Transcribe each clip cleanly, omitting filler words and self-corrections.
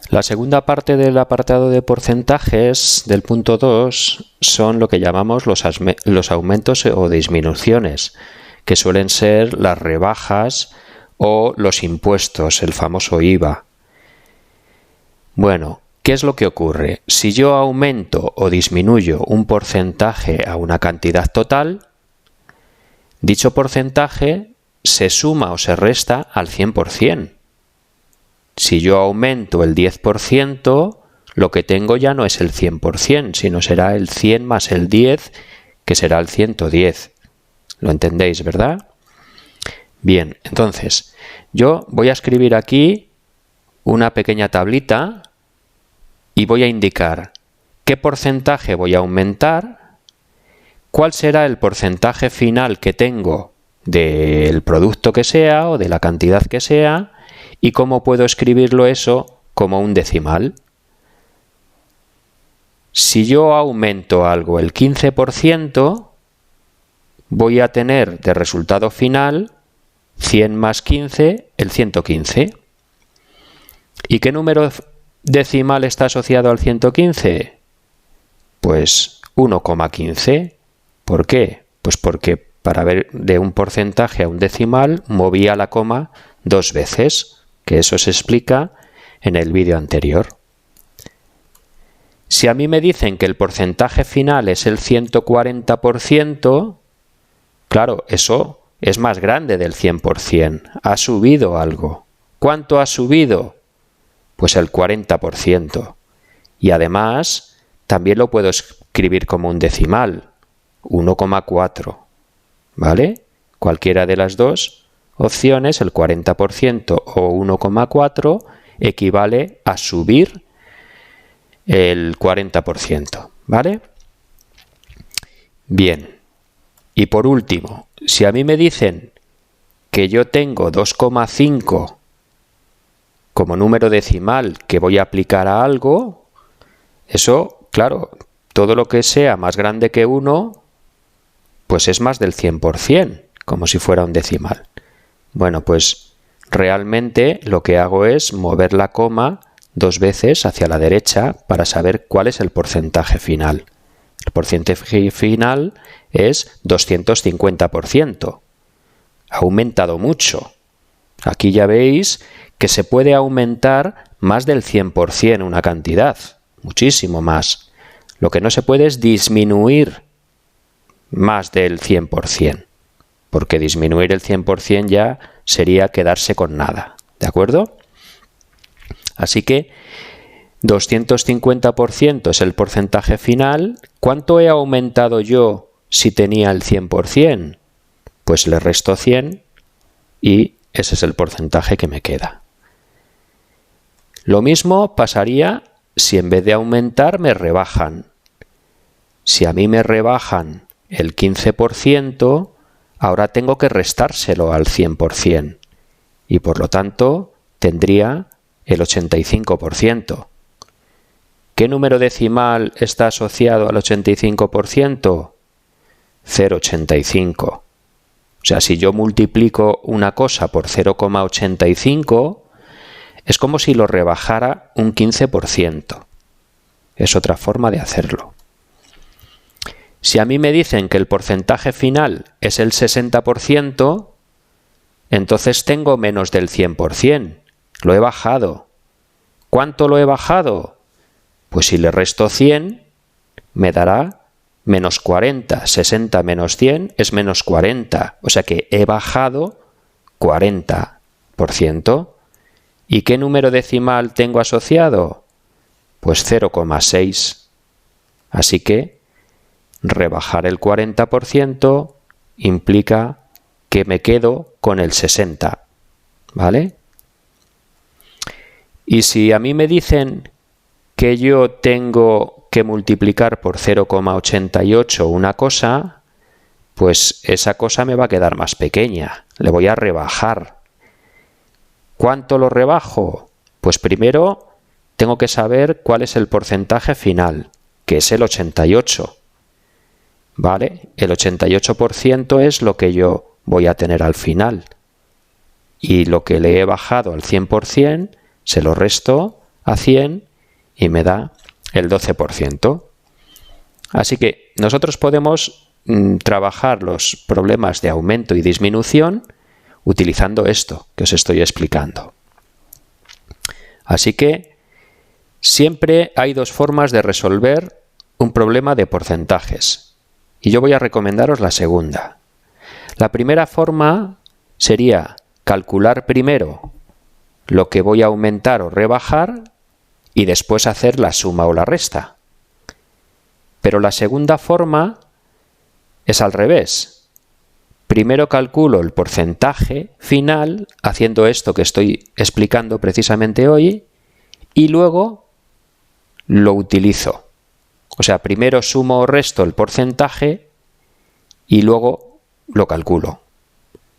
La segunda parte del apartado de porcentajes del punto 2 son lo que llamamos los aumentos o disminuciones, que suelen ser las rebajas o los impuestos, el famoso IVA. Bueno, ¿qué es lo que ocurre? Si yo aumento o disminuyo un porcentaje a una cantidad total, dicho porcentaje se suma o se resta al 100%. Si yo aumento el 10%, lo que tengo ya no es el 100%, sino será el 100 más el 10, que será el 110. ¿Lo entendéis, verdad? Bien, entonces, yo voy a escribir aquí una pequeña tablita y voy a indicar qué porcentaje voy a aumentar, cuál será el porcentaje final que tengo del producto que sea o de la cantidad que sea, y cómo puedo escribirlo eso como un decimal. Si yo aumento algo el 15%, voy a tener de resultado final 100 más 15, el 115. ¿Y qué número decimal está asociado al 115? Pues 1,15. ¿Por qué? Pues porque para ver de un porcentaje a un decimal movía la coma 2 veces, que eso se explica en el vídeo anterior. Si a mí me dicen que el porcentaje final es el 140%, claro, eso es más grande del 100%. Ha subido algo. ¿Cuánto ha subido? Pues el 40%. Y además, también lo puedo escribir como un decimal, 1,4. ¿Vale? Cualquiera de las dos opciones, el 40% o 1,4, equivale a subir el 40%. ¿Vale? Bien. Y por último, si a mí me dicen que yo tengo 2,5 como número decimal que voy a aplicar a algo, eso, claro, todo lo que sea más grande que 1, pues es más del 100%, como si fuera un decimal. Bueno, pues realmente lo que hago es mover la coma 2 veces hacia la derecha para saber cuál es el porcentaje final. El porcentaje final es 250%. Ha aumentado mucho. Aquí ya veis que se puede aumentar más del 100% una cantidad, muchísimo más. Lo que no se puede es disminuir más del 100%, porque disminuir el 100% ya sería quedarse con nada, ¿de acuerdo? Así que 250% es el porcentaje final. ¿Cuánto he aumentado yo si tenía el 100%? Pues le resto 100 y ese es el porcentaje que me queda. Lo mismo pasaría si en vez de aumentar me rebajan. Si a mí me rebajan el 15%, ahora tengo que restárselo al 100% y por lo tanto tendría el 85%. ¿Qué número decimal está asociado al 85%? 0,85. O sea, si yo multiplico una cosa por 0,85, es como si lo rebajara un 15%. Es otra forma de hacerlo. Si a mí me dicen que el porcentaje final es el 60%, entonces tengo menos del 100%. Lo he bajado. ¿Cuánto lo he bajado? Pues si le resto 100, me dará menos 40. 60 menos 100 es menos 40. O sea que he bajado 40%. ¿Y qué número decimal tengo asociado? Pues 0,6. Así que rebajar el 40% implica que me quedo con el 60. ¿Vale? Y si a mí me dicen que yo tengo que multiplicar por 0,88 una cosa, pues esa cosa me va a quedar más pequeña. Le voy a rebajar. ¿Cuánto lo rebajo? Pues primero tengo que saber cuál es el porcentaje final, que es el 88. ¿Vale? El 88% es lo que yo voy a tener al final. Y lo que le he bajado al 100% se lo resto a 100 y me da el 12%. Así que nosotros podemos trabajar los problemas de aumento y disminución utilizando esto que os estoy explicando. Así que siempre hay dos formas de resolver un problema de porcentajes. Y yo voy a recomendaros la segunda. La primera forma sería calcular primero lo que voy a aumentar o rebajar y después hacer la suma o la resta. Pero la segunda forma es al revés. Primero calculo el porcentaje final haciendo esto que estoy explicando precisamente hoy y luego lo utilizo. O sea, primero sumo o resto el porcentaje y luego lo calculo.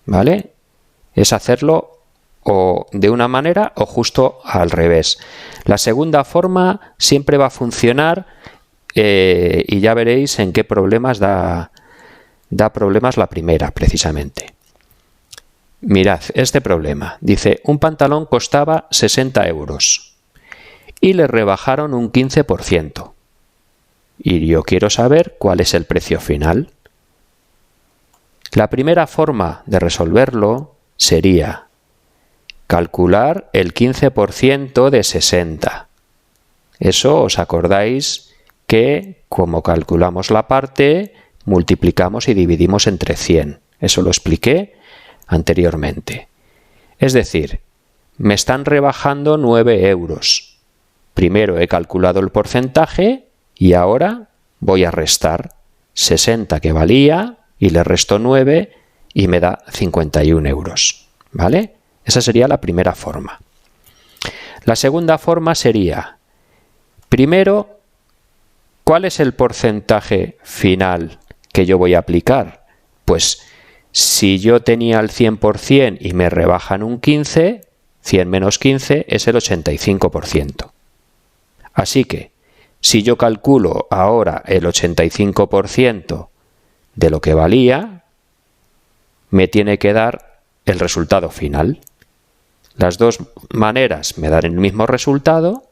¿Vale? Es hacerlo o de una manera o justo al revés. La segunda forma siempre va a funcionar y ya veréis en qué problemas da problemas la primera, precisamente. Mirad, este problema. Dice, un pantalón costaba 60 euros y le rebajaron un 15%. Y yo quiero saber cuál es el precio final. La primera forma de resolverlo sería calcular el 15% de 60. Eso os acordáis que, como calculamos la parte, multiplicamos y dividimos entre 100. Eso lo expliqué anteriormente. Es decir, me están rebajando 9 euros. Primero he calculado el porcentaje y ahora voy a restar 60 que valía y le resto 9 y me da 51 euros. ¿Vale? Esa sería la primera forma. La segunda forma sería, primero, ¿cuál es el porcentaje final que yo voy a aplicar? Pues si yo tenía el 100% y me rebajan un 15, 100 menos 15 es el 85%. Así que, si yo calculo ahora el 85% de lo que valía, me tiene que dar el resultado final. Las dos maneras me dan el mismo resultado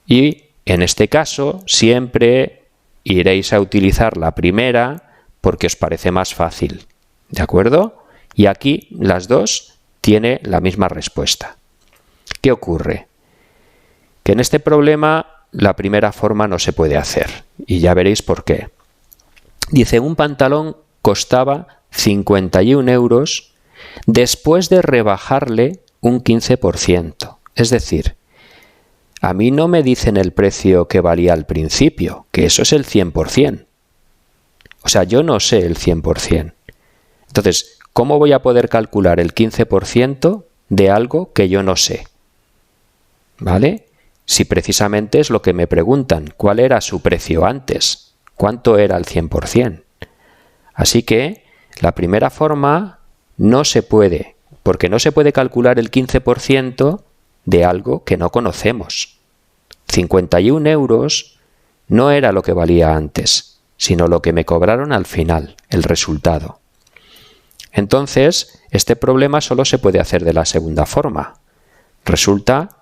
y en este caso siempre iréis a utilizar la primera porque os parece más fácil. ¿De acuerdo? Y aquí las dos tienen la misma respuesta. ¿Qué ocurre? Que en este problema la primera forma no se puede hacer y ya veréis por qué. Dice, un pantalón costaba 51 euros después de rebajarle un 15%. Es decir, a mí no me dicen el precio que valía al principio, que eso es el 100%. O sea, yo no sé el 100%. Entonces, ¿cómo voy a poder calcular el 15% de algo que yo no sé? ¿Vale? Si precisamente es lo que me preguntan, ¿cuál era su precio antes? ¿Cuánto era el 100%? Así que la primera forma no se puede, porque no se puede calcular el 15% de algo que no conocemos. 51 euros no era lo que valía antes, sino lo que me cobraron al final, el resultado. Entonces, este problema solo se puede hacer de la segunda forma. Resulta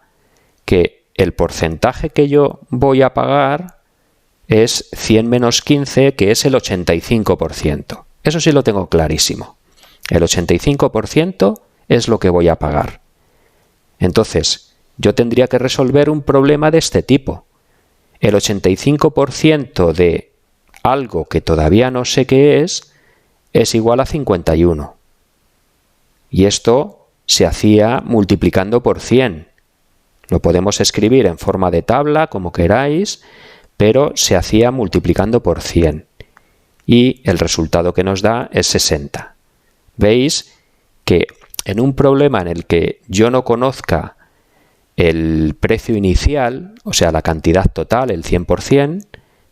que el porcentaje que yo voy a pagar es 100 menos 15, que es el 85%. Eso sí lo tengo clarísimo. El 85% es lo que voy a pagar. Entonces, yo tendría que resolver un problema de este tipo. El 85% de algo que todavía no sé qué es igual a 51. Y esto se hacía multiplicando por 100. Lo podemos escribir en forma de tabla, como queráis, pero se hacía multiplicando por 100. Y el resultado que nos da es 60. ¿Veis que en un problema en el que yo no conozca el precio inicial, o sea, la cantidad total, el 100%,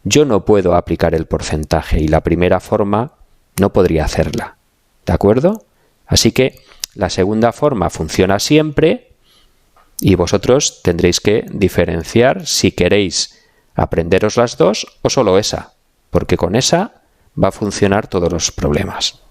yo no puedo aplicar el porcentaje y la primera forma no podría hacerla? ¿De acuerdo? Así que la segunda forma funciona siempre y vosotros tendréis que diferenciar si queréis aprenderos las dos o solo esa, porque con esa va a funcionar todos los problemas.